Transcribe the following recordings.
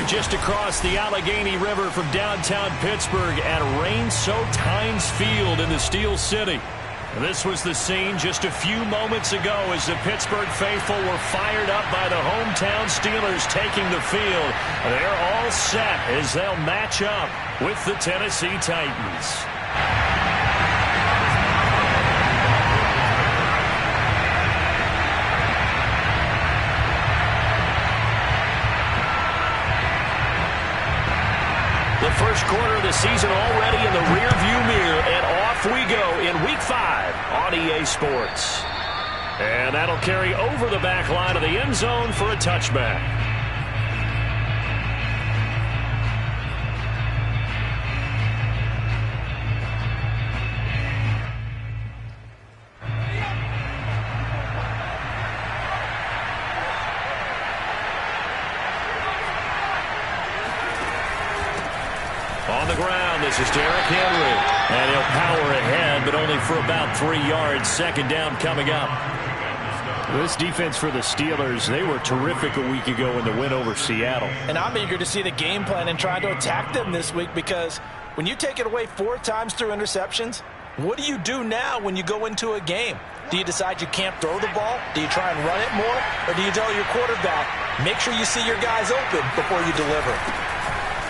just across the Allegheny River from downtown Pittsburgh at rain-soaked Heinz Field in the Steel City. This was the scene just a few moments ago as the Pittsburgh faithful were fired up by the hometown Steelers taking the field. They're all set as they'll match up with the Tennessee Titans. The first quarter of the season already in the rearview mirror, and off we go in Week 5 on EA Sports. And that'll carry over the back line of the end zone for a touchback. On the ground, this is Derrick Henry. And he'll power ahead, but only for about 3 yards. Second down coming up. This defense for the Steelers, they were terrific a week ago in the win over Seattle. And I'm eager to see the game plan and try to attack them this week, because when you take it away 4 times through interceptions, what do you do now when you go into a game? Do you decide you can't throw the ball? Do you try and run it more? Or do you tell your quarterback, make sure you see your guys open before you deliver?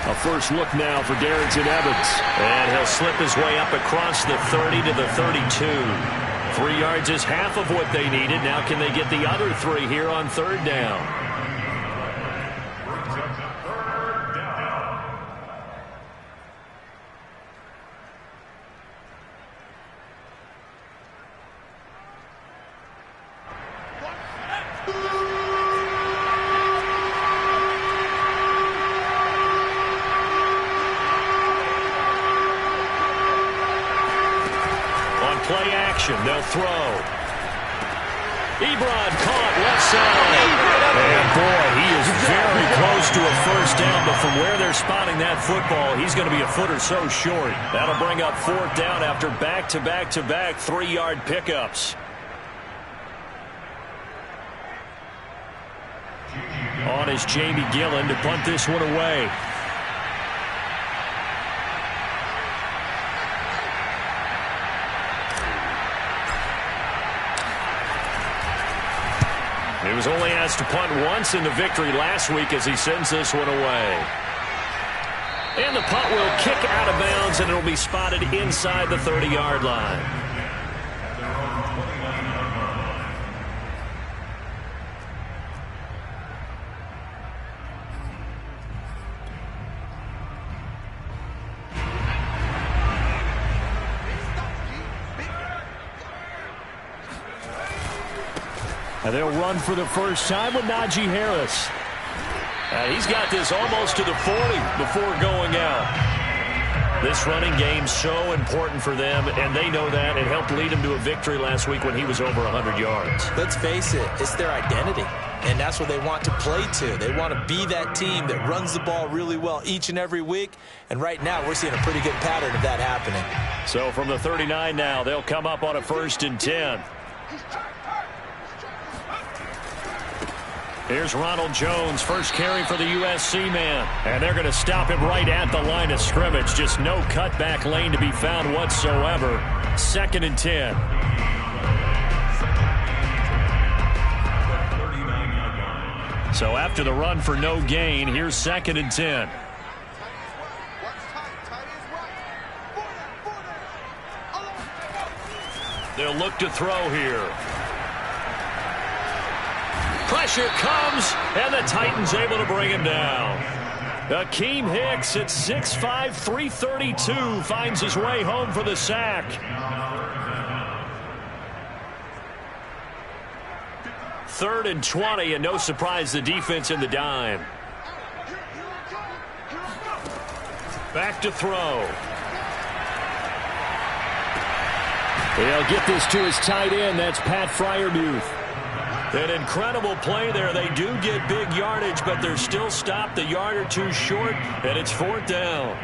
A first look now for Darrington Evans. And he'll slip his way up across the 30 to the 32. 3 yards is half of what they needed. Now can they get the other 3 here on third down? Play action, they'll throw. Ebron caught left side. And boy, he is very close to a first down, but from where they're spotting that football, he's going to be a foot or so short. That'll bring up fourth down after back-to-back-to-back 3-yard pickups. On is Jamie Gillen to punt this one away. He was only asked to punt once in the victory last week as he sends this one away. And the punt will kick out of bounds, and it will be spotted inside the 30-yard line. And they'll run for the first time with Najee Harris. He's got this almost to the 40 before going out. This running game's so important for them, and they know that. It helped lead him to a victory last week when he was over 100 yards. Let's face it, it's their identity, and that's what they want to play to. They want to be that team that runs the ball really well each and every week, and right now we're seeing a pretty good pattern of that happening. So from the 39 now, they'll come up on a 1st and 10. Here's Ronald Jones, first carry for the USC man. And they're going to stop him right at the line of scrimmage. Just no cutback lane to be found whatsoever. 2nd and 10. So after the run for no gain, here's 2nd and 10. They'll look to throw here. Pressure comes, and the Titans able to bring him down. Akeem Hicks at 6'5", 332 finds his way home for the sack. Third and 20, and no surprise the defense in the dime. Back to throw. They'll get this to his tight end. That's Pat Freiermuth. An incredible play there. They do get big yardage, but they're still stopped a yard or two short, and it's 4th down.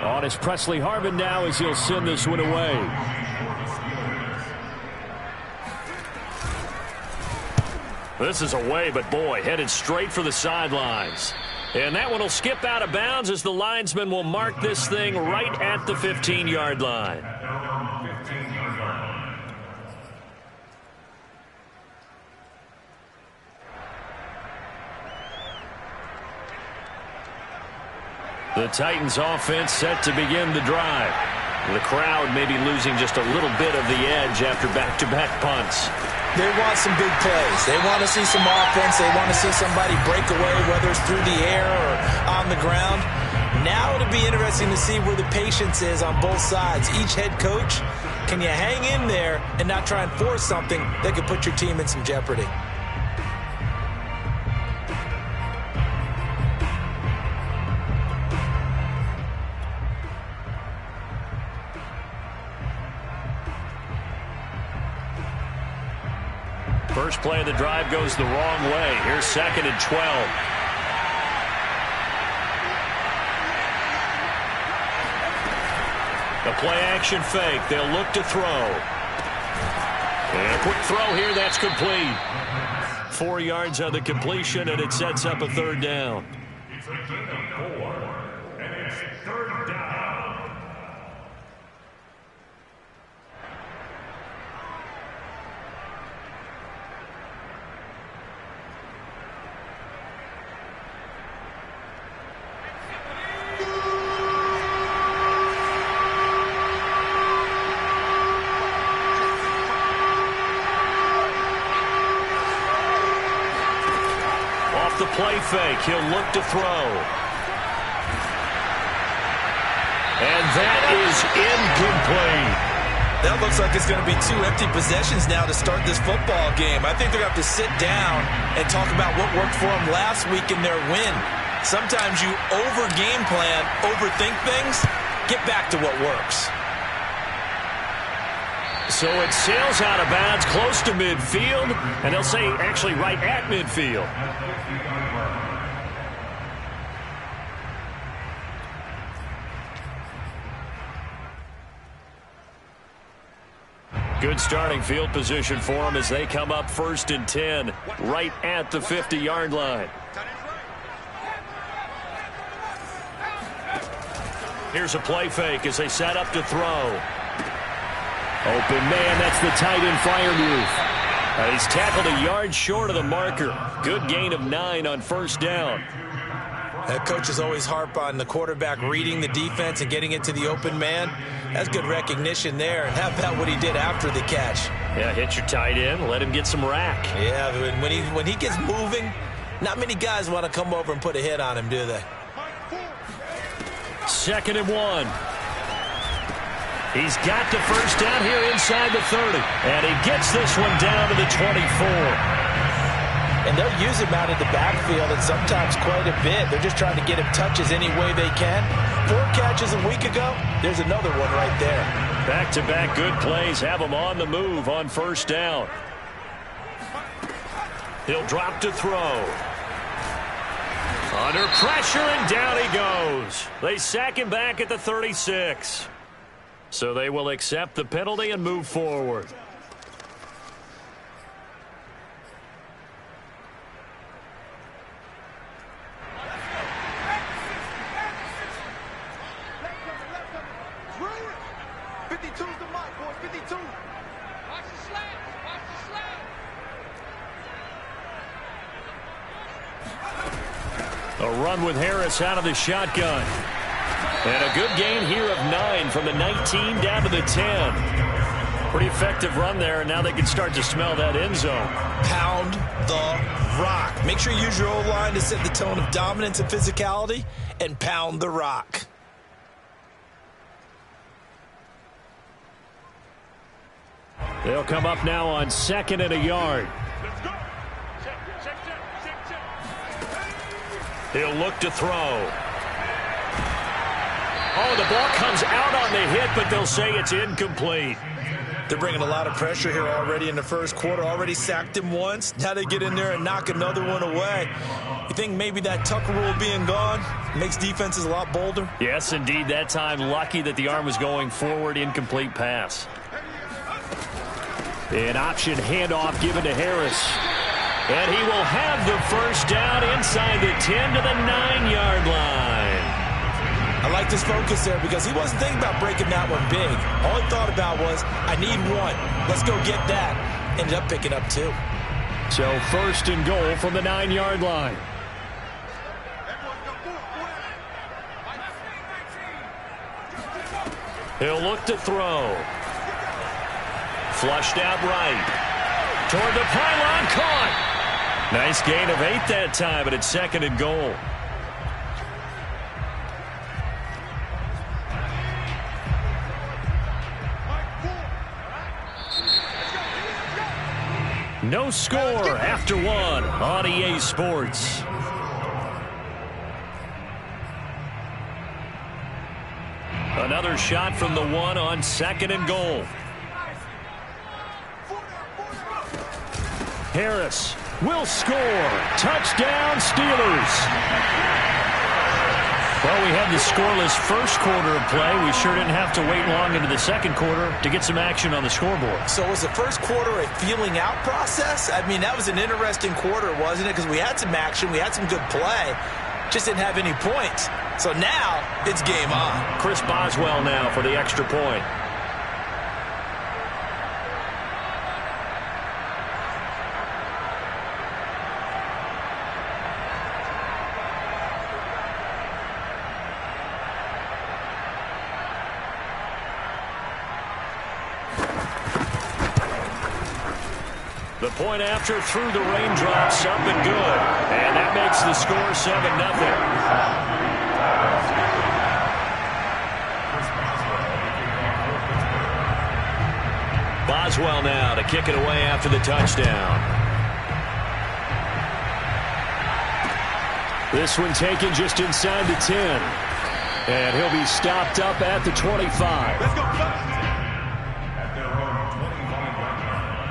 On is Presley Harvin now as he'll send this one away. This is away, but boy, headed straight for the sidelines. And that one will skip out of bounds as the linesman will mark this thing right at the 15-yard line. The Titans offense set to begin the drive. The crowd may be losing just a little bit of the edge after back-to-back punts. They want some big plays. They want to see some offense. They want to see somebody break away, whether it's through the air or on the ground. Now it'll be interesting to see where the patience is on both sides. Each head coach, can you hang in there and not try and force something that could put your team in some jeopardy? First play of the drive goes the wrong way. Here's 2nd and 12. The play-action fake. They'll look to throw. And a quick throw here. That's complete. 4 yards on the completion, and it sets up a 3rd down. It's a gain of 4, and it's 3rd down. The play fake. He'll look to throw. And that is incomplete. That looks like it's going to be 2 empty possessions now to start this football game. I think they're going to have to sit down and talk about what worked for them last week in their win. Sometimes you over-game plan, overthink things, get back to what works. So it sails out of bounds close to midfield, and they'll say actually right at midfield. Good starting field position for them as they come up 1st and 10, right at the 50-yard line. Here's a play fake as they set up to throw. Open man, that's the tight end flyer move. He's tackled a yard short of the marker. Good gain of 9 on 1st down. That coach is always harp on the quarterback reading the defense and getting it to the open man. That's good recognition there. And how about what he did after the catch? Yeah, hit your tight end, let him get some rack. Yeah, when he gets moving, not many guys want to come over and put a hit on him, do they? 2nd and 1. He's got the 1st down here inside the 30. And he gets this one down to the 24. And they'll use him out of the backfield and sometimes quite a bit. They're just trying to get him touches any way they can. 4 catches a week ago. There's another one right there. Back-to-back good plays have him on the move on 1st down. He'll drop to throw. Under pressure, and down he goes. They sack him back at the 36. So they will accept the penalty and move forward. A run with Harris out of the shotgun. And a good gain here of 9 from the 19 down to the 10. Pretty effective run there, and now they can start to smell that end zone. Pound the rock. Make sure you use your O-line to set the tone of dominance and physicality, and pound the rock. They'll come up now on 2nd and a yard. He'll look to throw. Oh, the ball comes out on the hit, but they'll say it's incomplete. They're bringing a lot of pressure here already in the 1st quarter. Already sacked him once. Now they get in there and knock another one away. You think maybe that Tucker rule being gone makes defenses a lot bolder? Yes, indeed. That time, lucky that the arm was going forward. Incomplete pass. An option handoff given to Harris. And he will have the first down inside the 10 to the 9-yard line. I like his focus there because he wasn't thinking about breaking that one big. All he thought about was, I need one. Let's go get that. Ended up picking up 2. So first and goal from the 9-yard line. He'll look to throw. Flushed out right. Toward the pylon, caught. Nice gain of 8 that time, but it's second and goal. No score after 1 on EA Sports. Another shot from the 1 on second and goal. Harris will score. Touchdown, Steelers. Well, we had the scoreless first quarter of play. We sure didn't have to wait long into the second quarter to get some action on the scoreboard. So was the first quarter a feeling out process? I mean, that was an interesting quarter, wasn't it? Because we had some action, we had some good play, just didn't have any points. So now it's game on. Chris Boswell now for the extra point. The point after through the raindrops, up and good. And that makes the score 7-0. Boswell now to kick it away after the touchdown. This one taken just inside the 10. And he'll be stopped up at the 25. Let's go, at their own 25-yard line.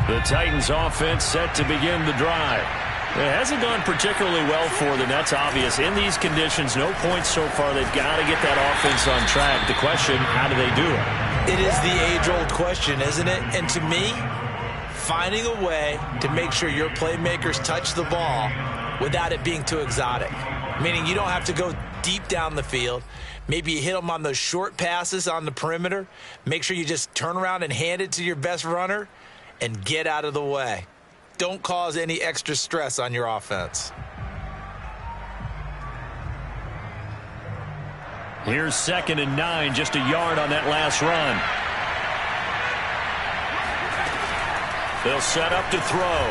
The Titans offense set to begin the drive. It hasn't gone particularly well for them. That's obvious. In these conditions, no points so far. They've got to get that offense on track. The question, how do they do it? It is the age-old question, isn't it? And to me, finding a way to make sure your playmakers touch the ball without it being too exotic. Meaning you don't have to go deep down the field. Maybe you hit them on those short passes on the perimeter. Make sure you just turn around and hand it to your best runner and get out of the way. Don't cause any extra stress on your offense. Here's 2nd and 9, just a yard on that last run. They'll set up to throw.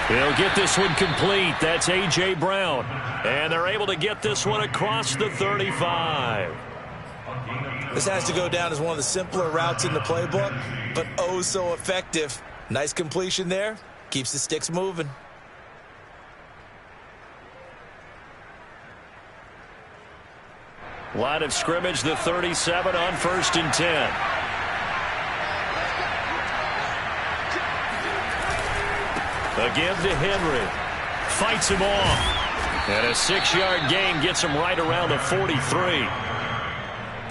They'll get this one complete. That's A.J. Brown. And they're able to get this one across the 35. This has to go down as one of the simpler routes in the playbook, but oh so effective. Nice completion there. Keeps the sticks moving. Line of scrimmage, the 37 on 1st and 10. Again to Henry. Fights him off. And a 6-yard gain gets him right around the 43.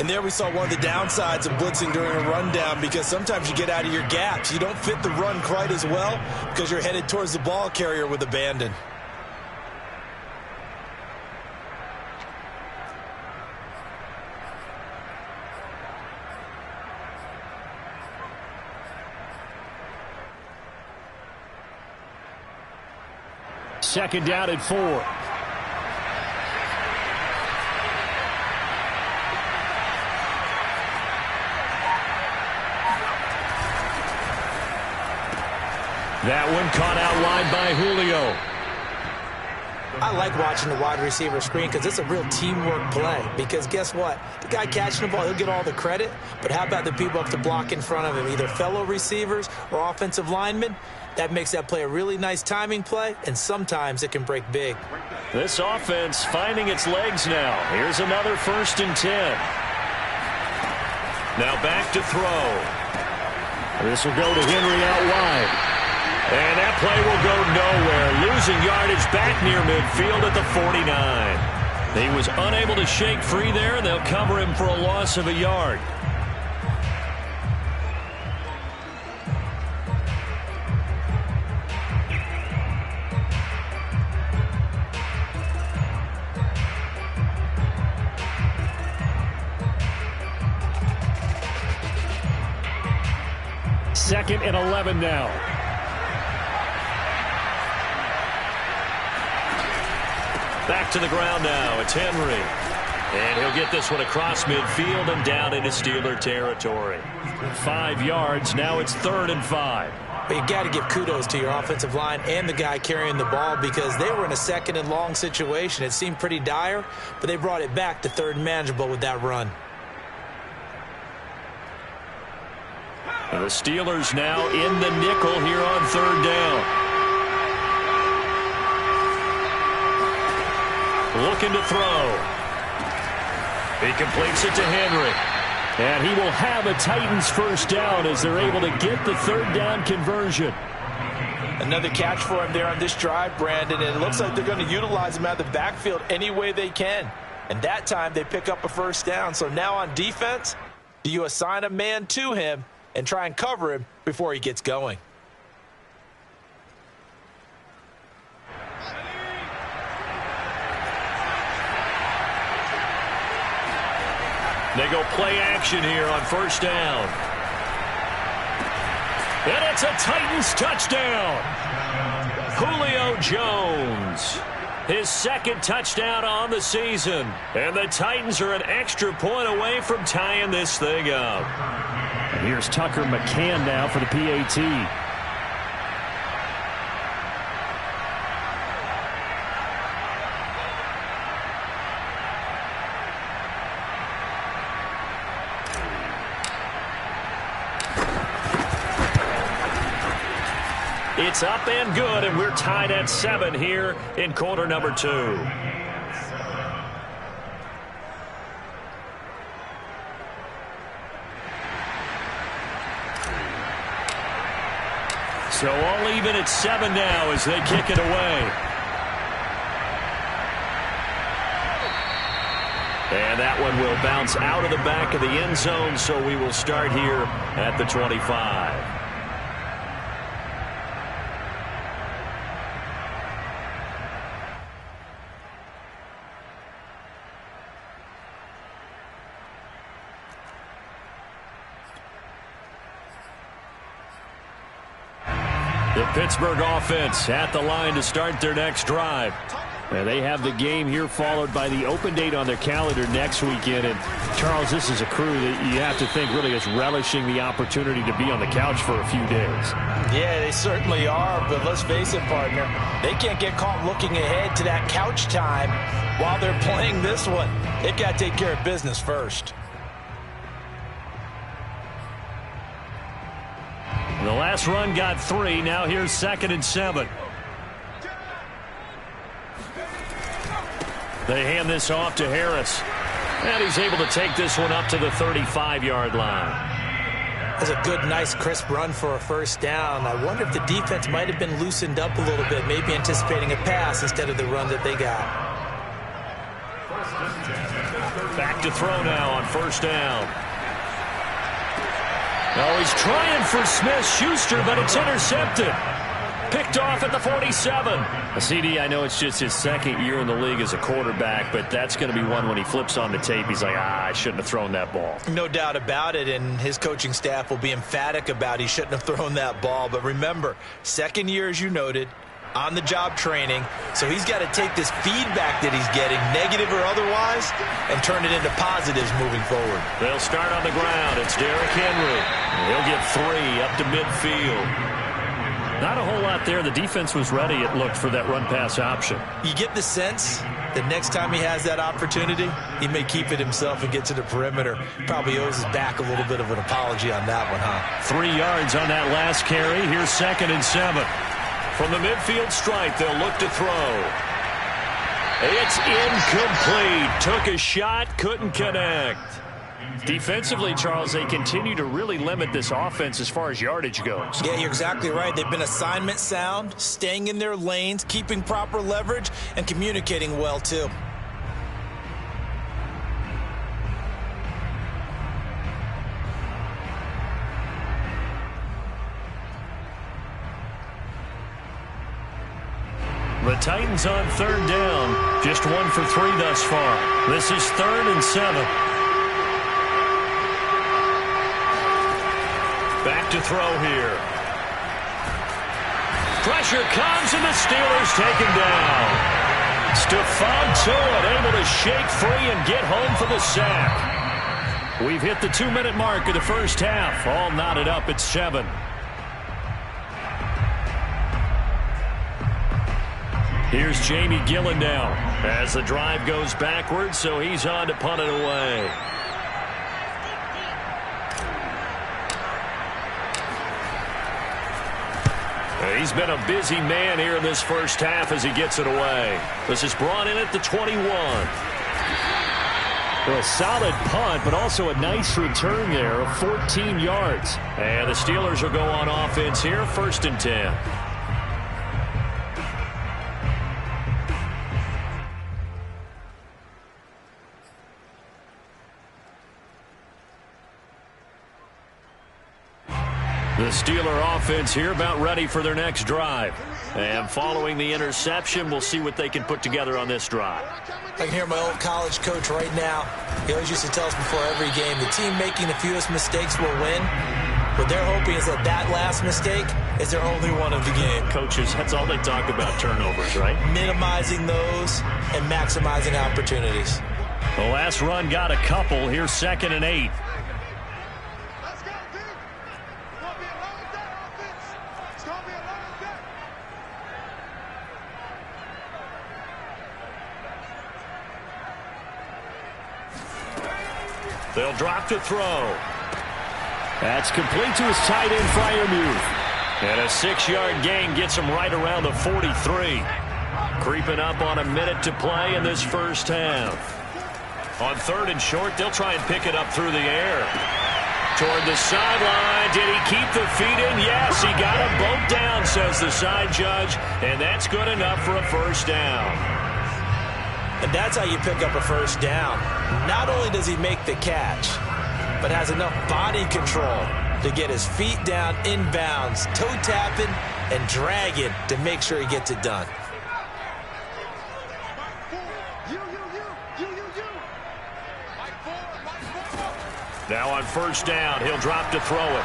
And there we saw one of the downsides of blitzing during a rundown, because sometimes you get out of your gaps. You don't fit the run quite as well because you're headed towards the ball carrier with abandon. Second down at 4. That one caught out wide by Julio. I like watching the wide receiver screen because it's a real teamwork play. Because guess what? The guy catching the ball, he'll get all the credit. But how about the people up to block in front of him, either fellow receivers or offensive linemen? That makes that play a really nice timing play, and sometimes it can break big. This offense finding its legs now. Here's another 1st and 10. Now back to throw. This will go to Henry out wide. And that play will go nowhere. Losing yardage back near midfield at the 49. He was unable to shake free there, and they'll cover him for a loss of a yard. Second and 11 now. Back to the ground now. It's Henry. And he'll get this one across midfield and down into Steeler territory. 5 yards. Now it's 3rd and 5. But you got to give kudos to your offensive line and the guy carrying the ball because they were in a 2nd and long situation. It seemed pretty dire, but they brought it back to 3rd and manageable with that run. And the Steelers now in the nickel here on 3rd down. Looking to throw. He completes it to Henry. And he will have a Titans first down as they're able to get the 3rd down conversion. Another catch for him there on this drive, Brandon. And it looks like they're going to utilize him out of the backfield any way they can. And that time they pick up a first down. So now on defense, do you assign a man to him and try and cover him before he gets going? They go play action here on 1st down. And it's a Titans touchdown. Julio Jones. His 2nd touchdown on the season. And the Titans are an extra point away from tying this thing up. And here's Tucker McCann now for the PAT. It's up and good, and we're tied at 7 here in quarter number 2. So all even at 7 now as they kick it away. And that one will bounce out of the back of the end zone, so we will start here at the 25. The Pittsburgh offense at the line to start their next drive. And they have the game here followed by the open date on their calendar next weekend. And, Charles, this is a crew that you have to think really is relishing the opportunity to be on the couch for a few days. Yeah, they certainly are. But let's face it, partner, they can't get caught looking ahead to that couch time while they're playing this one. They've got to take care of business first. The last run got 3. Now here's 2nd and 7. They hand this off to Harris. And he's able to take this one up to the 35-yard line. That's a good, nice, crisp run for a first down. I wonder if the defense might have been loosened up a little bit, maybe anticipating a pass instead of the run that they got. Back to throw now on 1st down. Oh, he's trying for Smith-Schuster, but it's intercepted. Picked off at the 47. CD, I know it's just his 2nd year in the league as a quarterback, but that's going to be one when he flips on the tape. He's like, I shouldn't have thrown that ball. No doubt about it, and his coaching staff will be emphatic about he shouldn't have thrown that ball. But remember, 2nd year, as you noted, on-the-job training, so he's got to take this feedback that he's getting, negative or otherwise, and turn it into positives moving forward. They'll start on the ground. It's Derrick Henry. He'll get 3 up to midfield. Not a whole lot there. The defense was ready, it looked, for that run-pass option. You get the sense that next time he has that opportunity, he may keep it himself and get to the perimeter. Probably owes his back a little bit of an apology on that one, huh? 3 yards on that last carry. Here's 2nd and 7. From the midfield stripe, they'll look to throw. It's incomplete. Took a shot, couldn't connect. Defensively, Charles, they continue to really limit this offense as far as yardage goes. Yeah, you're exactly right. They've been assignment sound, staying in their lanes, keeping proper leverage, and communicating well, too. The Titans on third down. Just 1 for 3 thus far. This is 3rd and 7. Back to throw here. Pressure comes, and the Steelers take him down. Stephon Tuitt able to shake free and get home for the sack. We've hit the 2-minute mark of the first half. All knotted up at 7. Here's Jamie Gillen now as the drive goes backwards, so he's on to punt it away. He's been a busy man here in this first half as he gets it away. This is brought in at the 21. Well, a solid punt, but also a nice return there of 14 yards. And the Steelers will go on offense here, 1st and 10. The Steeler offense here about ready for their next drive. And following the interception, we'll see what they can put together on this drive. I can hear my old college coach right now. He always used to tell us before every game, the team making the fewest mistakes will win. What they're hoping is that last mistake is their only one of the game. Coaches, that's all they talk about, turnovers, right? Minimizing those and maximizing opportunities. The last run got a couple. Here's 2nd and 8. They'll drop to throw. That's complete to his tight end, Freiermuth. And a 6-yard gain gets him right around the 43. Creeping up on a minute to play in this first half. On 3rd and short, they'll try and pick it up through the air. Toward the sideline. Did he keep the feet in? Yes, he got him both down, says the side judge. And that's good enough for a first down. And that's how you pick up a first down. Not only does he make the catch, but has enough body control to get his feet down inbounds, toe tapping and dragging to make sure he gets it done. Now on first down, he'll drop to throw it.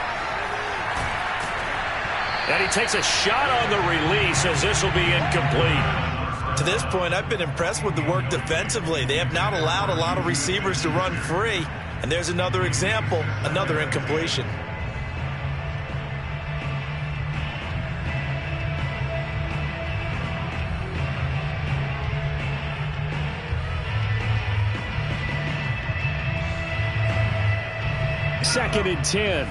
And he takes a shot on the release as this will be incomplete. To this point, I've been impressed with the work defensively. They have not allowed a lot of receivers to run free. And there's another example, another incompletion. Second and 10.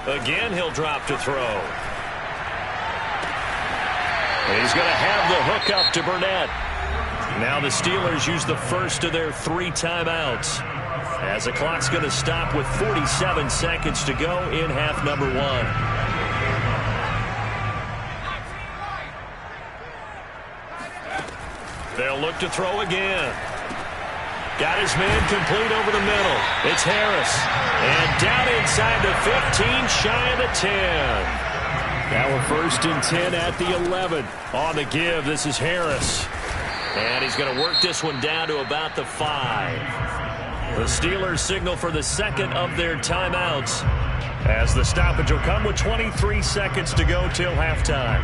Again, he'll drop to throw. And he's going to have the hook up to Burnett. Now the Steelers use the first of their 3 timeouts, as the clock's going to stop with 47 seconds to go in half number 1. They'll look to throw again. Got his man complete over the middle. It's Harris. And down inside the 15, shy of the 10. Now we're 1st and 10 at the 11. On the give, this is Harris. And he's going to work this one down to about the 5. The Steelers signal for the second of their timeouts, as the stoppage will come with 23 seconds to go till halftime.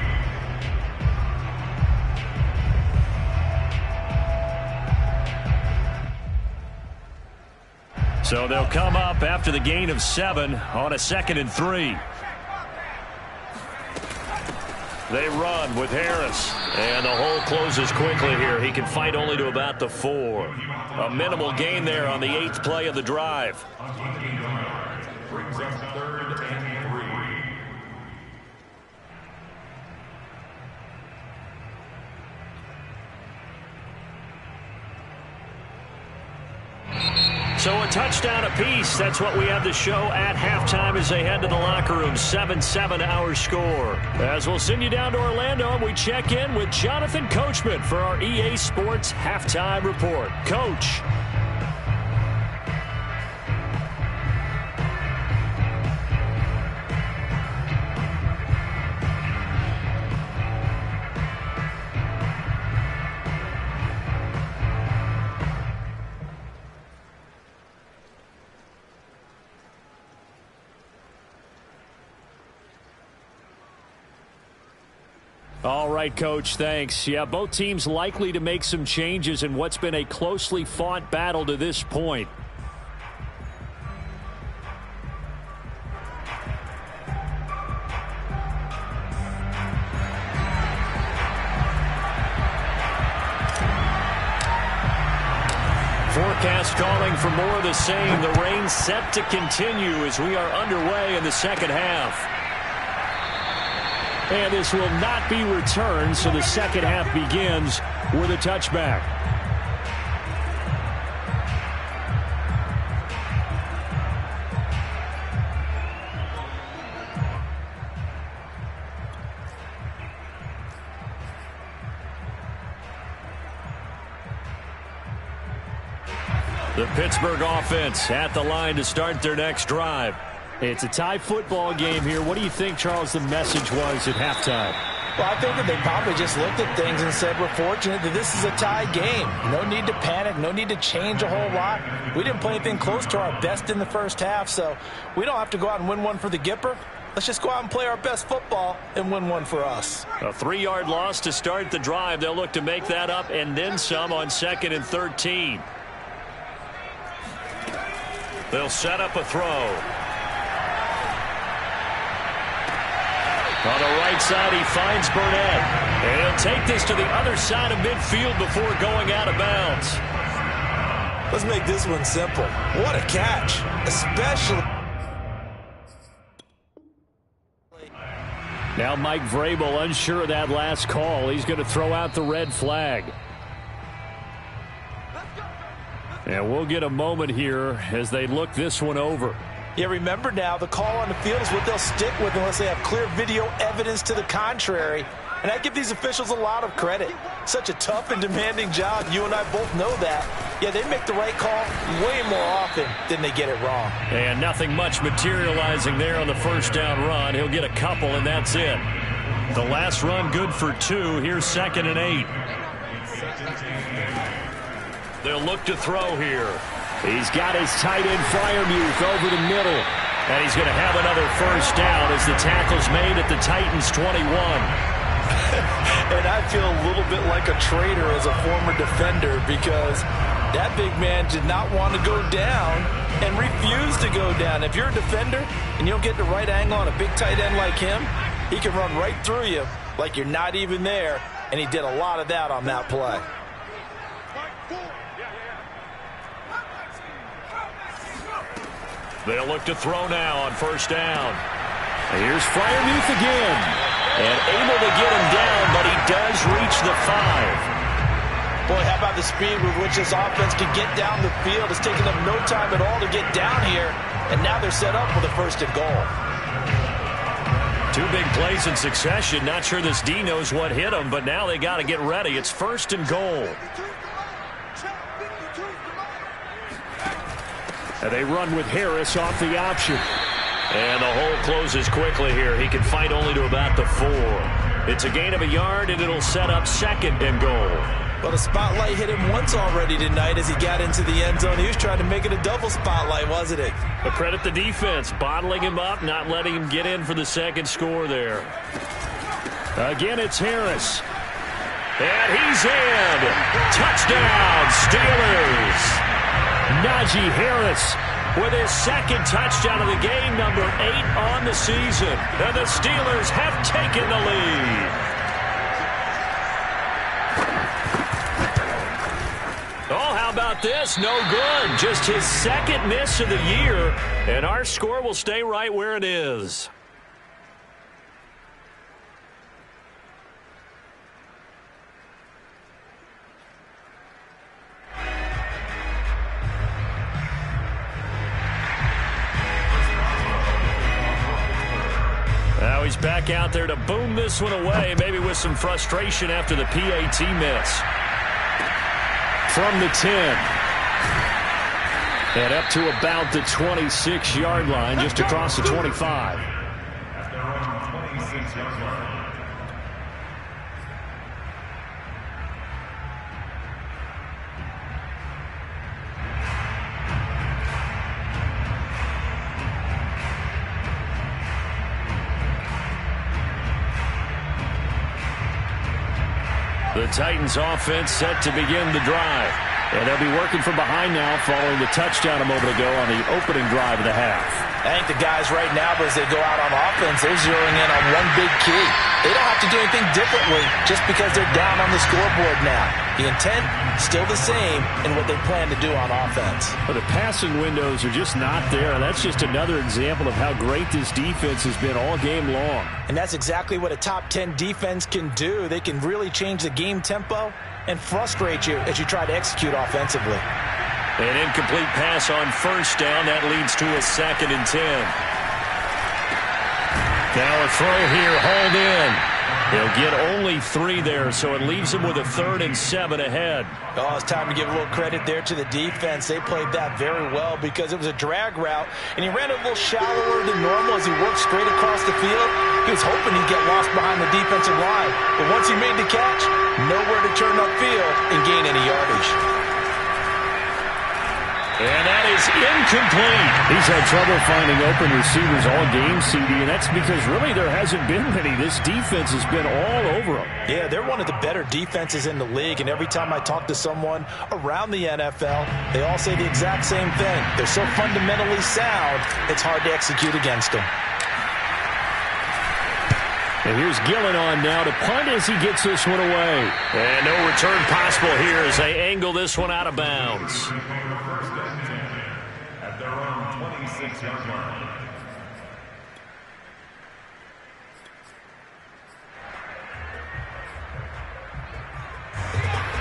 So they'll come up after the gain of 7 on a 2nd and 3. They run with Harris. And the hole closes quickly here. He can fight only to about the 4. A minimal gain there on the 8th play of the drive. Brings up 3rd and 3. So a touchdown apiece. That's what we have to show at halftime as they head to the locker room. 7-7 our score. As we'll send you down to Orlando, and we check in with Jonathan Coachman for our EA Sports Halftime Report. Coach. All right, Coach, thanks. Yeah, both teams likely to make some changes in what's been a closely fought battle to this point. Forecast calling for more of the same. The rain set to continue as we are underway in the second half. And this will not be returned, so the second half begins with a touchback. The Pittsburgh offense at the line to start their next drive. It's a tie football game here. What do you think, Charles, the message was at halftime? Well, I think that they probably just looked at things and said, we're fortunate that this is a tie game. No need to panic. No need to change a whole lot. We didn't play anything close to our best in the first half, so we don't have to go out and win one for the Gipper. Let's just go out and play our best football and win one for us. A 3-yard loss to start the drive. They'll look to make that up and then some on 2nd and 13. They'll set up a throw. On the right side, he finds Burnett. And he'll take this to the other side of midfield before going out of bounds. Let's make this one simple. What a catch, especially. Now Mike Vrabel unsure of that last call. He's going to throw out the red flag. And we'll get a moment here as they look this one over. Yeah, remember now, the call on the field is what they'll stick with unless they have clear video evidence to the contrary. And I give these officials a lot of credit. Such a tough and demanding job. You and I both know that. Yeah, they make the right call way more often than they get it wrong. And nothing much materializing there on the first down run. He'll get a couple, and that's it. The last run good for 2. Here's 2nd and 8. They'll look to throw here. He's got his tight end Freiermuth over the middle. And he's going to have another first down as the tackle's made at the Titans' 21. And I feel a little bit like a traitor as a former defender because that big man did not want to go down and refused to go down. If you're a defender and you don't get the right angle on a big tight end like him, he can run right through you like you're not even there. And he did a lot of that on that play. They'll look to throw now on first down. Here's Freiermuth again. And able to get him down, but he does reach the 5. Boy, how about the speed with which this offense can get down the field? It's taken them no time at all to get down here. And now they're set up for the 1st and goal. 2 big plays in succession. Not sure this D knows what hit him, but now they got to get ready. It's 1st and goal. And they run with Harris off the option. And the hole closes quickly here. He can fight only to about the 4. It's a gain of a yard, and it'll set up 2nd and goal. Well, the spotlight hit him once already tonight as he got into the end zone. He was trying to make it a double spotlight, wasn't it? But credit the defense, bottling him up, not letting him get in for the 2nd score there. Again, it's Harris. And he's in. Touchdown, Steelers. Najee Harris with his 2nd touchdown of the game, number 8 on the season. And the Steelers have taken the lead. Oh, how about this? No good. Just his 2nd miss of the year. And our score will stay right where it is. he's back out there to boom this one away, maybe with some frustration after the PAT miss. From the 10. And up to about the 26-yard line, just across the 25. At their own 26-yard line. The Titans offense set to begin the drive. And they'll be working from behind now following the touchdown a moment ago on the opening drive of the half. I think the guys right now, as they go out on offense, they're zeroing in on one big key. They don't have to do anything differently just because they're down on the scoreboard now. The intent, still the same in what they plan to do on offense. Well, the passing windows are just not there. And that's just another example of how great this defense has been all game long. And that's exactly what a top 10 defense can do. They can really change the game tempo and frustrate you as you try to execute offensively. An incomplete pass on first down. That leads to a 2nd and 10. Now a throw here, hauled in. They'll get only 3 there, so it leaves them with a 3rd and 7 ahead. Oh, it's time to give a little credit there to the defense. They played that very well because it was a drag route, and he ran a little shallower than normal as he worked straight across the field. He was hoping he'd get lost behind the defensive line, but once he made the catch, nowhere to turn upfield and gain any yardage. And that is incomplete. He's had trouble finding open receivers all game, CD, and that's because really there hasn't been many. This defense has been all over them. Yeah, they're one of the better defenses in the league, and every time I talk to someone around the NFL, they all say the exact same thing. They're so fundamentally sound, it's hard to execute against them. And here's Gillen on now to punt as he gets this one away. And no return possible here as they angle this one out of bounds. At their own 26-yard line.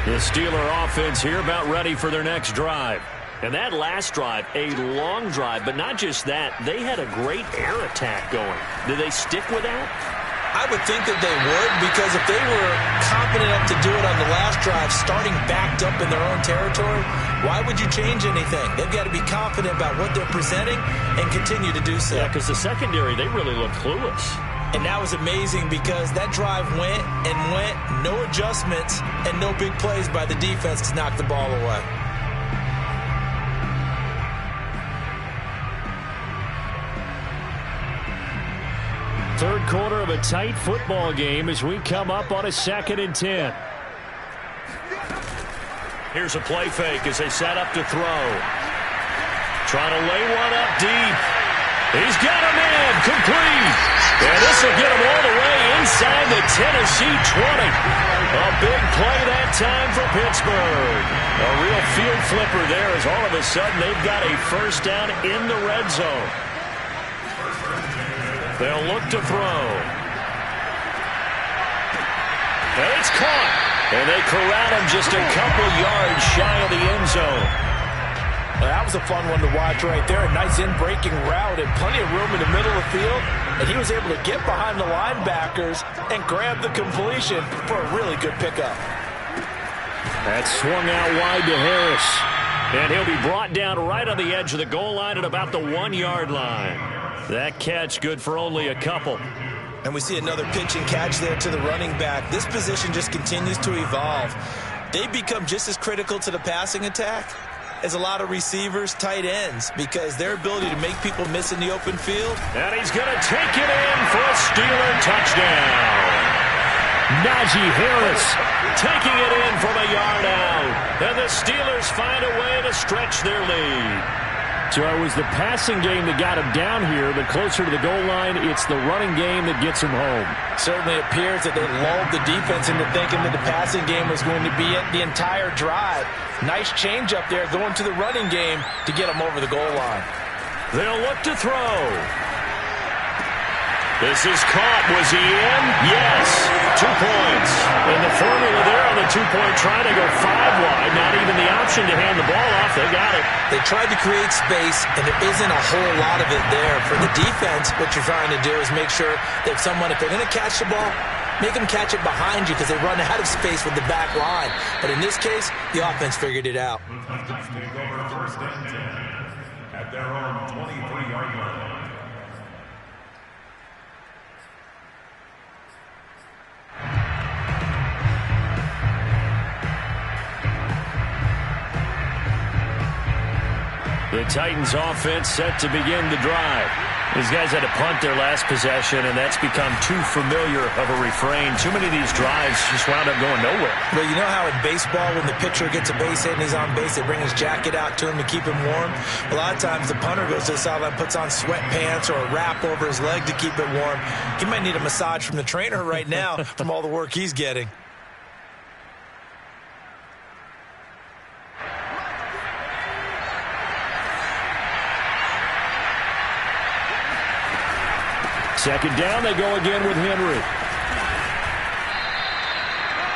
The Steeler offense here about ready for their next drive. And that last drive, a long drive, but not just that. They had a great air attack going. Did they stick with that? I would think that they would, because if they were confident enough to do it on the last drive, starting backed up in their own territory, why would you change anything? They've got to be confident about what they're presenting and continue to do so. Yeah, because the secondary, they really looked clueless. And that was amazing because that drive went and went, no adjustments, and no big plays by the defense to knock the ball away. Third quarter of a tight football game as we come up on a 2nd and 10. Here's a play fake as they set up to throw. Trying to lay one up deep. He's got him in. Complete. And this will get him all the way inside the Tennessee 20. A big play that time for Pittsburgh. A real field flipper there as all of a sudden they've got a first down in the red zone. They'll look to throw. And it's caught. And they corral him just a couple yards shy of the end zone. Well, that was a fun one to watch right there. A nice in-breaking route and plenty of room in the middle of the field. And he was able to get behind the linebackers and grab the completion for a really good pickup. That swung out wide to Harris. And he'll be brought down right on the edge of the goal line at about the 1-yard line. That catch good for only a couple. And we see another pitch and catch there to the running back. This position just continues to evolve. They become just as critical to the passing attack as a lot of receivers, tight ends, because their ability to make people miss in the open field. And he's going to take it in for a Steeler touchdown. Najee Harris taking it in from a yard out. And the Steelers find a way to stretch their lead. So it was the passing game that got him down here, but closer to the goal line, it's the running game that gets him home. Certainly appears that they lulled the defense into thinking that the passing game was going to be it the entire drive. Nice change up there going to the running game to get him over the goal line. They'll look to throw. This is caught. Was he in? Yes. 2 points. And the formula there on the two-point try to go 5 wide. Not even the option to hand the ball off. They got it. They tried to create space, and there isn't a whole lot of it there. For the defense, what you're trying to do is make sure that if they're going to catch the ball, make them catch it behind you because they run out of space with the back line. But in this case, the offense figured it out. The Titans take over first and 10 at their own 23-yard line. The Titans offense set to begin the drive. These guys had to punt their last possession, and that's become too familiar of a refrain. Too many of these drives just wound up going nowhere. Well, you know how in baseball, when the pitcher gets a base hit and he's on base, they bring his jacket out to him to keep him warm? A lot of times the punter goes to the sideline, puts on sweatpants or a wrap over his leg to keep it warm. He might need a massage from the trainer right now from all the work he's getting. Second down, they go again with Henry.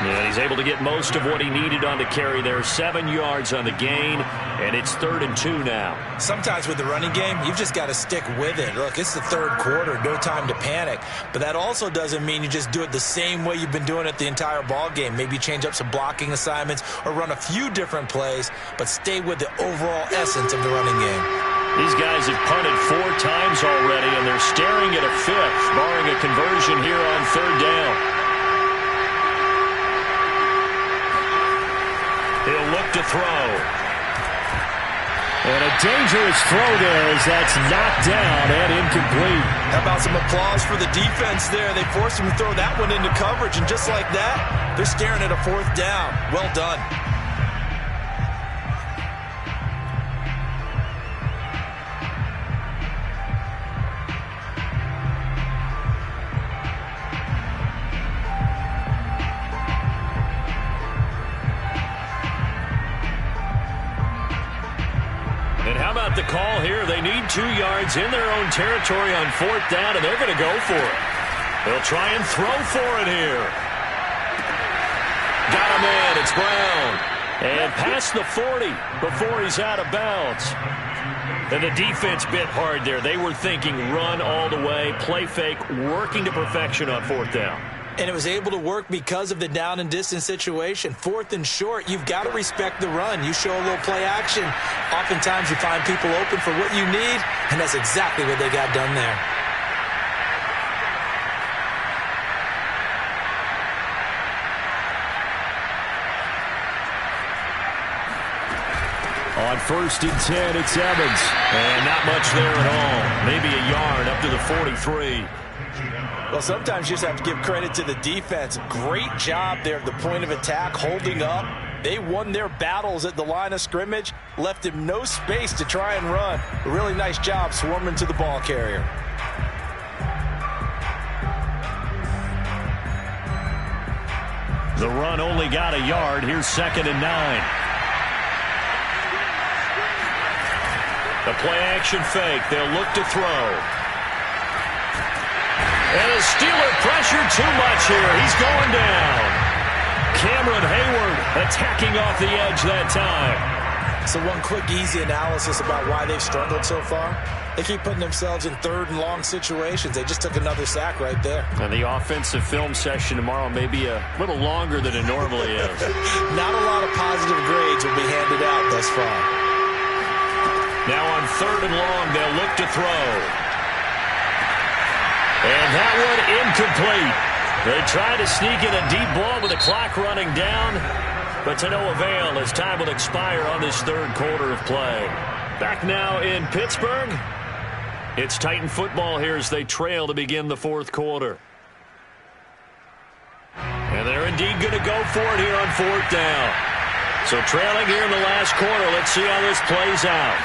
And he's able to get most of what he needed on the carry there. 7 yards on the gain, and it's 3rd and 2 now. Sometimes with the running game, you've just got to stick with it. Look, it's the third quarter, no time to panic. But that also doesn't mean you just do it the same way you've been doing it the entire ball game. Maybe change up some blocking assignments or run a few different plays, but stay with the overall essence of the running game. These guys have punted 4 times already, and they're staring at a 5th, barring a conversion here on 3rd down. He'll look to throw. And a dangerous throw there as that's knocked down and incomplete. How about some applause for the defense there? They forced him to throw that one into coverage, and just like that, they're staring at a 4th down. Well done. And how about the call here? They need 2 yards in their own territory on 4th down, and they're going to go for it. They'll try and throw for it here. Got him in. It's Brown. And past the 40 before he's out of bounds. And the defense bit hard there. They were thinking run all the way, play fake, working to perfection on 4th down. And it was able to work because of the down and distance situation. 4th and short, you've got to respect the run. You show a little play action. Oftentimes you find people open for what you need, and that's exactly what they got done there. On 1st and 10, it's Evans. And not much there at all. Maybe a yard up to the 43. Well, sometimes you just have to give credit to the defense. Great job there at the point of attack, holding up. They won their battles at the line of scrimmage, left him no space to try and run. A really nice job swarming to the ball carrier. The run only got a yard. Here's 2nd and 9. The play-action fake. They'll look to throw. And a Steeler pressure too much here. He's going down. Cameron Hayward attacking off the edge that time. So one quick, easy analysis about why they've struggled so far. They keep putting themselves in 3rd and long situations. They just took another sack right there. And the offensive film session tomorrow may be a little longer than it normally is. Not a lot of positive grades will be handed out thus far. Now on 3rd and long, they'll look to throw. And that one incomplete. They try to sneak in a deep ball with the clock running down, but to no avail as time will expire on this 3rd quarter of play. Back now in Pittsburgh. It's Titan football here as they trail to begin the 4th quarter. And they're indeed going to go for it here on 4th down. So trailing here in the last quarter. Let's see how this plays out.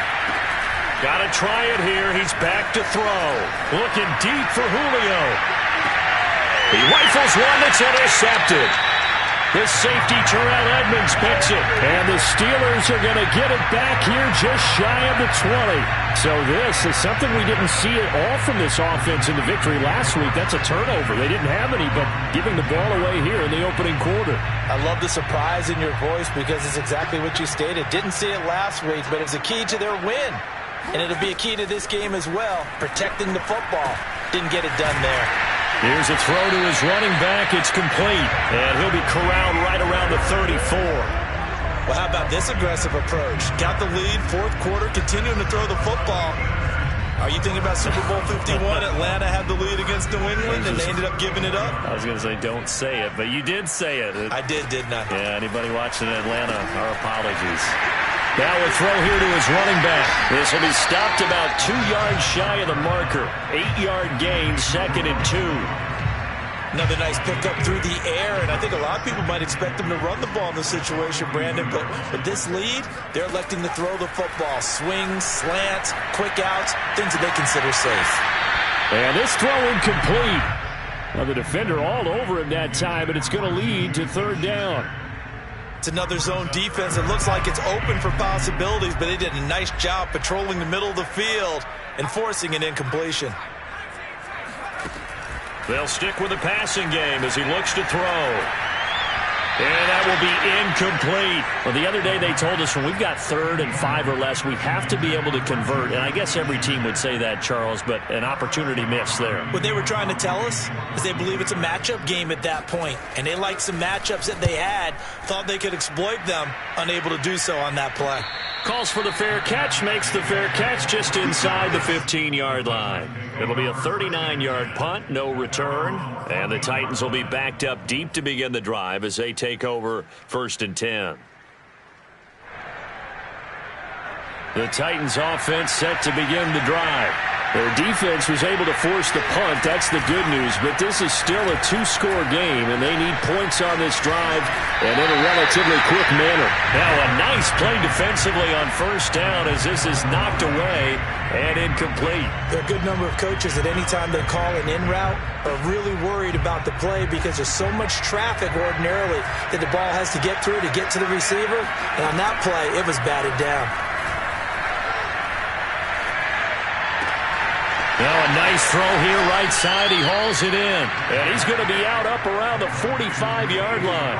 Got to try it here. He's back to throw. Looking deep for Julio. He rifles one that's intercepted. The safety, Terrell Edmonds, picks it. And the Steelers are going to get it back here just shy of the 20. So this is something we didn't see at all from this offense in the victory last week. That's a turnover. They didn't have any, but giving the ball away here in the opening quarter. I love the surprise in your voice because it's exactly what you stated. Didn't see it last week, but it was a key to their win. And it'll be a key to this game as well, protecting the football. Didn't get it done there. Here's a throw to his running back. It's complete, and he'll be corralled right around the 34. Well, how about this aggressive approach? Got the lead, fourth quarter, continuing to throw the football. Are you thinking about Super Bowl 51? Atlanta had the lead against New England, and they ended up giving it up? I was going to say don't say it, but you did say it. I did, didn't I? Yeah, anybody watching Atlanta, our apologies. Now a throw here to his running back. This will be stopped about 2 yards shy of the marker. 8-yard gain, 2nd and 2. Another nice pickup through the air, and I think a lot of people might expect them to run the ball in this situation, Brandon, but with this lead, they're electing to throw the football. Swings, slants, quick outs, things that they consider safe. And this throw incomplete. Now the defender all over him that time, and it's going to lead to 3rd down. It's another zone defense. It looks like it's open for possibilities, but they did a nice job patrolling the middle of the field and forcing an incompletion. They'll stick with the passing game as he looks to throw. And that will be incomplete. Well, the other day they told us when we've got 3rd and 5 or less, we have to be able to convert. And I guess every team would say that, Charles, but an opportunity missed there. What they were trying to tell us is they believe it's a matchup game at that point. And they liked some matchups that they had, thought they could exploit them, unable to do so on that play. Calls for the fair catch, makes the fair catch just inside the 15-yard line. It'll be a 39-yard punt, no return. And the Titans will be backed up deep to begin the drive as they take over 1st and 10. The Titans offense set to begin the drive. Their defense was able to force the punt. That's the good news. But this is still a 2-score game, and they need points on this drive and in a relatively quick manner. Now a nice play defensively on 1st down as this is knocked away and incomplete. There are a good number of coaches at any time they call an in route are really worried about the play because there's so much traffic ordinarily that the ball has to get through to get to the receiver. And on that play, it was batted down. Now a nice throw here right side. He hauls it in. And he's going to be out up around the 45-yard line.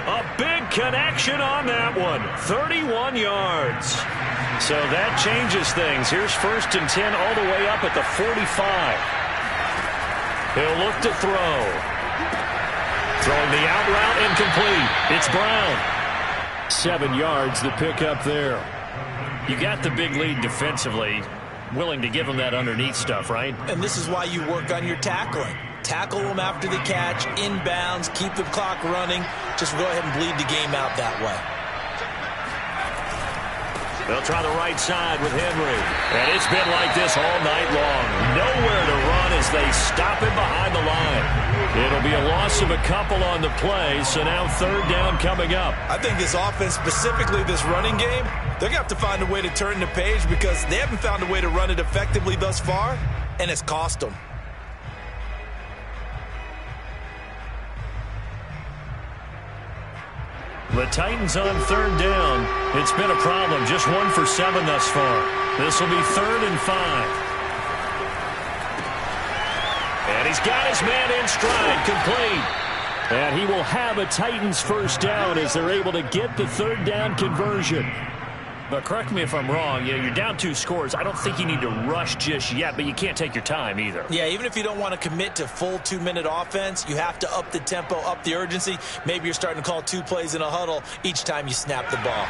A big connection on that one. 31 yards. So that changes things. Here's 1st and 10 all the way up at the 45. He'll look to throw. Throwing the out route incomplete. It's Brown. 7 yards the pick up there. You got the big lead defensively. Willing to give them that underneath stuff, right? And this is why you work on your tackling. Tackle them after the catch, inbounds, keep the clock running. Just go ahead and bleed the game out that way. They'll try the right side with Henry. And it's been like this all night long. Nowhere to run as they stop him behind the line. It'll be a loss of a couple on the play, so now 3rd down coming up. I think this offense, specifically this running game, they're going to have to find a way to turn the page because they haven't found a way to run it effectively thus far, and it's cost them. The Titans on 3rd down. It's been a problem. Just 1 for 7 thus far. This will be 3rd and 5. And he's got his man in stride, complete. And he will have a Titans 1st down as they're able to get the 3rd down conversion. But correct me if I'm wrong, you're down 2 scores. I don't think you need to rush just yet, but you can't take your time either. Yeah, even if you don't want to commit to full 2-minute offense, you have to up the tempo, up the urgency. Maybe you're starting to call 2 plays in a huddle each time you snap the ball.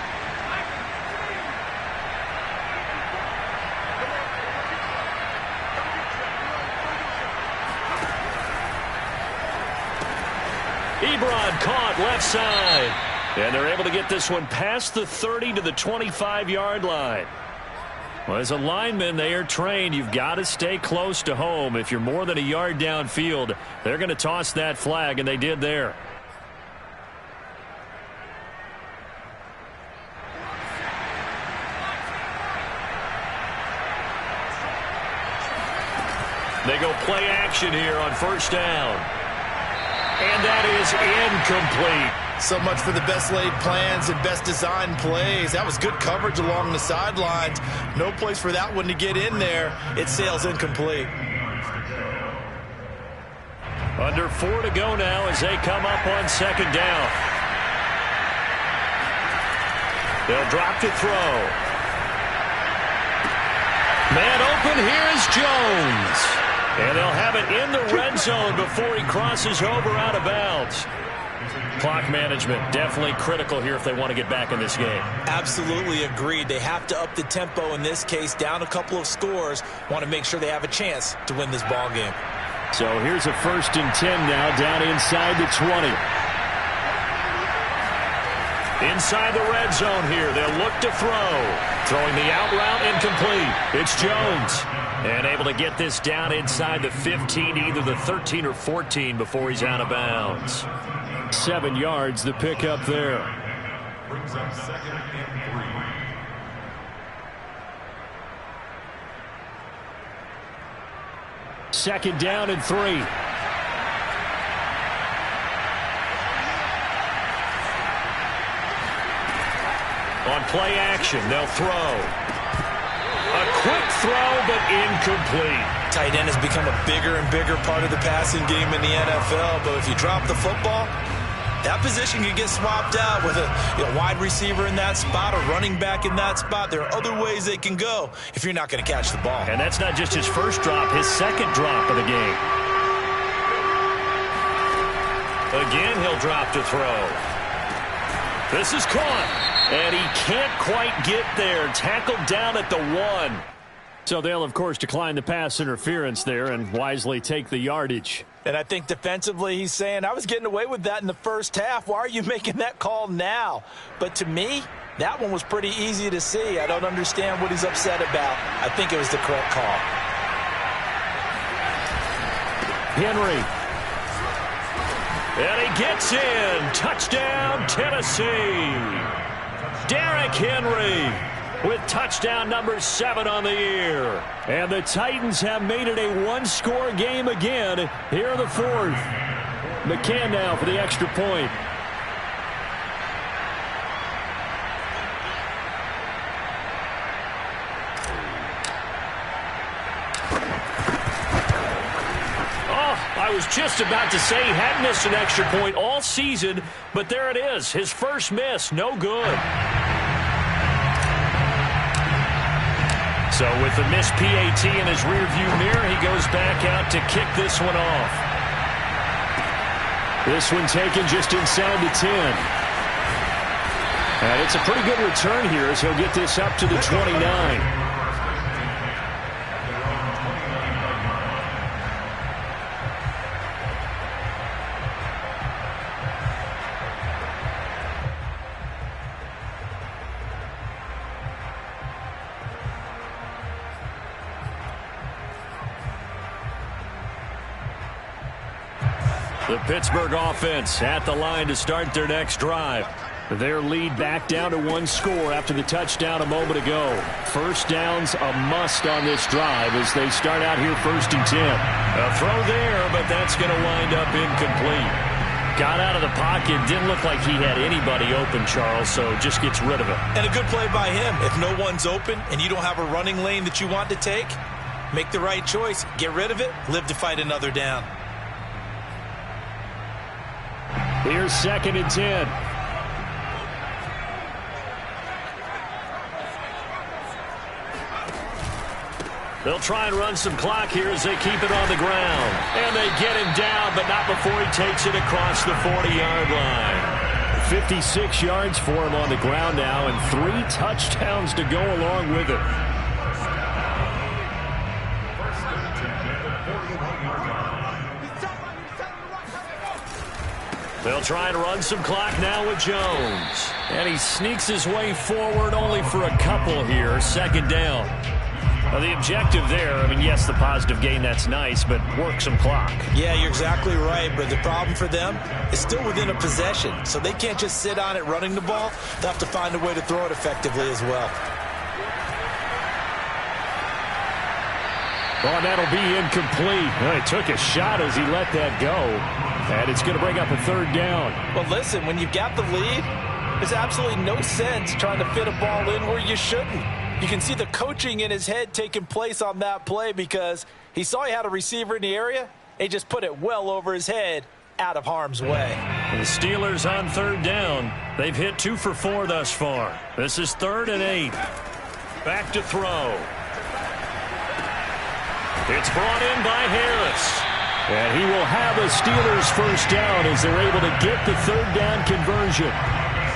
Ebron caught left side. And they're able to get this one past the 30 to the 25-yard line. Well, as a lineman, they are trained. You've got to stay close to home. If you're more than a yard downfield, they're going to toss that flag, and they did there. They go play action here on 1st down. And that is incomplete. So much for the best laid plans and best designed plays. That was good coverage along the sidelines. No place for that one to get in there. It sails incomplete. Under 4 to go now as they come up on second down. They'll drop to throw. Man open, here is Jones. And they'll have it in the red zone before he crosses over out of bounds. Clock management definitely critical here if they want to get back in this game. Absolutely agreed. They have to up the tempo in this case, down a couple of scores. Want to make sure they have a chance to win this ball game. So here's a 1st and 10 now, down inside the 20. Inside the red zone here, they'll look to throw. Throwing the out route, incomplete. It's Jones. And able to get this down inside the 15, either the 13 or 14 before he's out of bounds. 7 yards, the pickup there. Brings up 2nd and 3. Second down and 3. On play action, they'll throw. A quick throw, but incomplete. Tight end has become a bigger and bigger part of the passing game in the NFL, but if you drop the football, that position can get swapped out with a wide receiver in that spot, a running back in that spot. There are other ways they can go if you're not going to catch the ball. And that's not just his first drop, his second drop of the game. Again, he'll drop to throw. This is caught. And he can't quite get there. Tackled down at the 1. So they'll, of course, decline the pass interference there and wisely take the yardage. And I think defensively he's saying, I was getting away with that in the first half. Why are you making that call now? But to me, that one was pretty easy to see. I don't understand what he's upset about. I think it was the correct call. Henry. And he gets in. Touchdown, Tennessee. Derrick Henry with touchdown number 7 on the year. And the Titans have made it a one-score game again here in the 4th. McCann now for the extra point. I was just about to say he hadn't missed an extra point all season, but there it is. His first miss, no good. So with the missed PAT in his rearview mirror, he goes back out to kick this one off. This one taken just inside the 10. And it's a pretty good return here as he'll get this up to the 29. The Pittsburgh offense at the line to start their next drive. Their lead back down to 1 score after the touchdown a moment ago. First down's a must on this drive as they start out here 1st and 10. A throw there, but that's going to wind up incomplete. Got out of the pocket, didn't look like he had anybody open, Charles, so just gets rid of it. And a good play by him. If no one's open and you don't have a running lane that you want to take, make the right choice. Get rid of it, live to fight another down. Here's 2nd and 10. They'll try and run some clock here as they keep it on the ground. And they get him down, but not before he takes it across the 40-yard line. 56 yards for him on the ground now, and 3 touchdowns to go along with it. They'll try and run some clock now with Jones. And he sneaks his way forward only for a couple here. 2nd down. Now the objective there, I mean, yes, the positive gain, that's nice, but work some clock. Yeah, you're exactly right, but the problem for them is still within a possession. So they can't just sit on it running the ball. They'll have to find a way to throw it effectively as well. Oh, that'll be incomplete. Well, he took a shot as he let that go. And it's going to bring up a third down. Well, listen, when you've got the lead, there's absolutely no sense trying to fit a ball in where you shouldn't. You can see the coaching in his head taking place on that play because he saw he had a receiver in the area. He just put it well over his head, out of harm's way. The Steelers on third down. They've hit 2 for 4 thus far. This is 3rd and 8. Back to throw. It's brought in by Harris. And he will have a Steelers first down as they're able to get the third down conversion.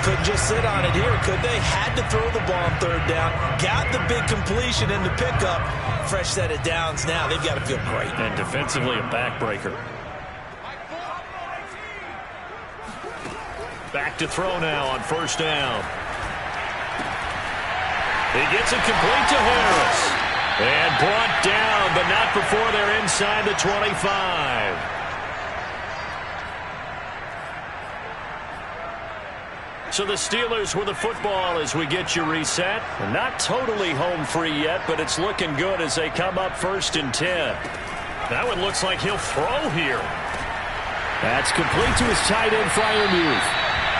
Couldn't just sit on it here, could they? Had to throw the ball on third down. Got the big completion in the pickup. Fresh set of downs now. They've got to feel great. And defensively a backbreaker. Back to throw now on first down. He gets it complete to Harris. And brought down, but not before they're inside the 25. So the Steelers with the football as we get you reset. Not totally home free yet, but it's looking good as they come up 1st and 10. That one looks like he'll throw here. That's complete to his tight end, Freiermuth.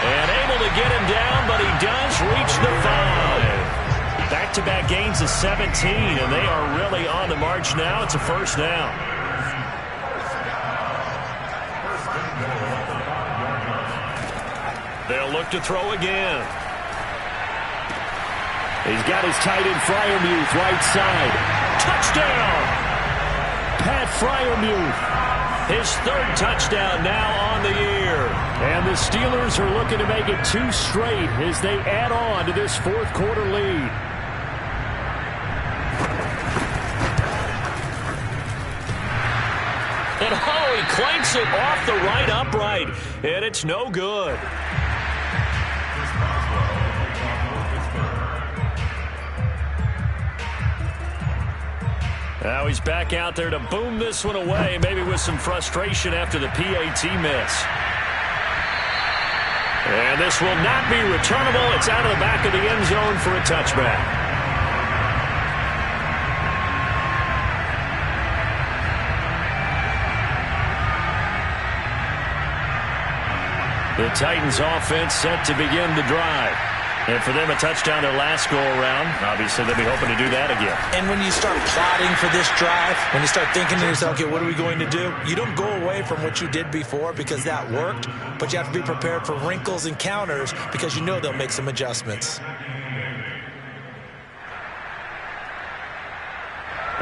And able to get him down, but he does reach the 5. Back-to-back gains of 17, and they are really on the march now. It's a first down. They'll look to throw again. He's got his tight end Freiermuth right side. Touchdown! Pat Freiermuth. His 3rd touchdown now on the year. And the Steelers are looking to make it 2 straight as they add on to this 4th quarter lead. And oh, he clanks it off the right upright. And it's no good. Now he's back out there to boom this one away, maybe with some frustration after the PAT miss. And this will not be returnable. It's out of the back of the end zone for a touchback. The Titans offense set to begin the drive. And for them, a touchdown their last go-around. Obviously, they'll be hoping to do that again. And when you start plotting for this drive, when you start thinking to yourself, okay, what are we going to do? You don't go away from what you did before because that worked, but you have to be prepared for wrinkles and counters because you know they'll make some adjustments.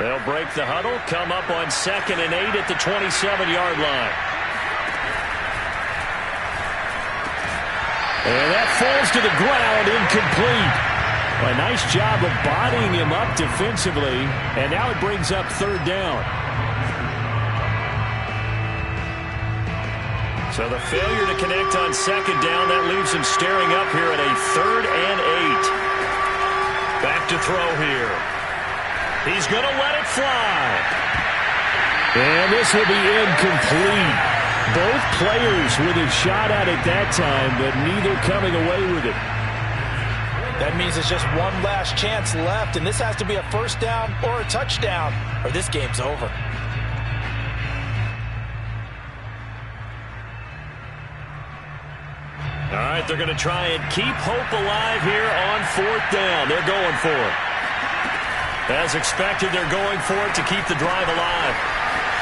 They'll break the huddle, come up on 2nd and 8 at the 27-yard line. And that falls to the ground, incomplete. A nice job of bodying him up defensively, and now it brings up 3rd down. So the failure to connect on 2nd down, that leaves him staring up here at a 3rd and 8. Back to throw here. He's going to let it fly. And this will be incomplete. Both players with a shot at it that time, but neither coming away with it. That means it's just one last chance left, and this has to be a first down or a touchdown, or this game's over. All right, they're going to try and keep hope alive here on 4th down. They're going for it. As expected, they're going for it to keep the drive alive.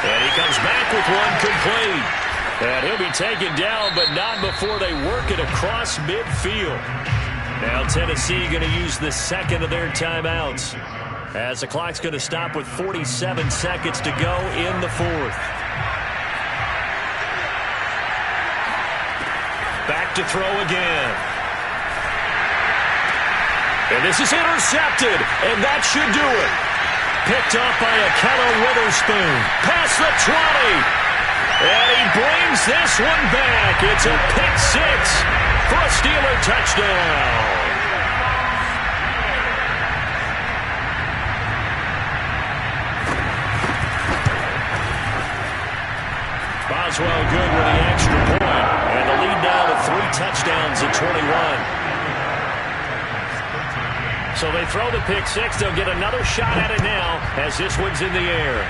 And he comes back with one complete. And he'll be taken down, but not before they work it across midfield. Now Tennessee going to use the 2nd of their timeouts as the clock's going to stop with 47 seconds to go in the 4th. Back to throw again. And this is intercepted, and that should do it. Picked up by Akello Witherspoon. Past the 20. And he brings this one back. It's a pick 6 for a Steeler touchdown. Boswell good with the extra point. And the lead now to 3 touchdowns at 21. So they throw the pick 6. They'll get another shot at it now as this one's in the air.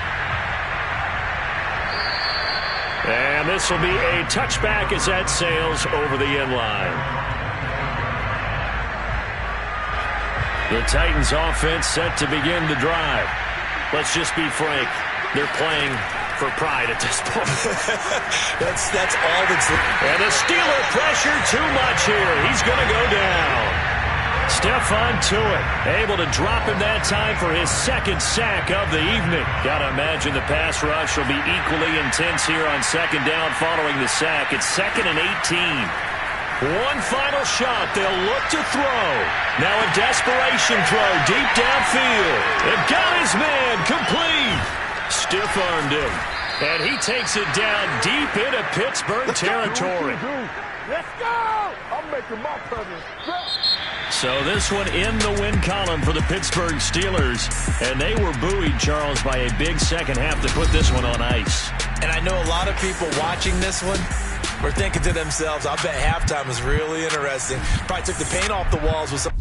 And this will be a touchback as that sails over the end line. The Titans offense set to begin the drive. Let's just be frank. They're playing for pride at this point. that's all that's... And the Steeler pressure too much here. He's going to go down. Stephon Tuitt able to drop him that time for his second sack of the evening. Got to imagine the pass rush will be equally intense here on second down following the sack. It's 2nd and 18. One final shot. They'll look to throw. Now a desperation throw deep downfield. They've got his man complete. Stiff-armed him. And he takes it down deep into Pittsburgh territory. Let's go! I'm making my presence. So this one in the win column for the Pittsburgh Steelers. And they were buoyed, Charles, by a big second half to put this one on ice. And I know a lot of people watching this one were thinking to themselves, I bet halftime was really interesting. Probably took the paint off the walls with some...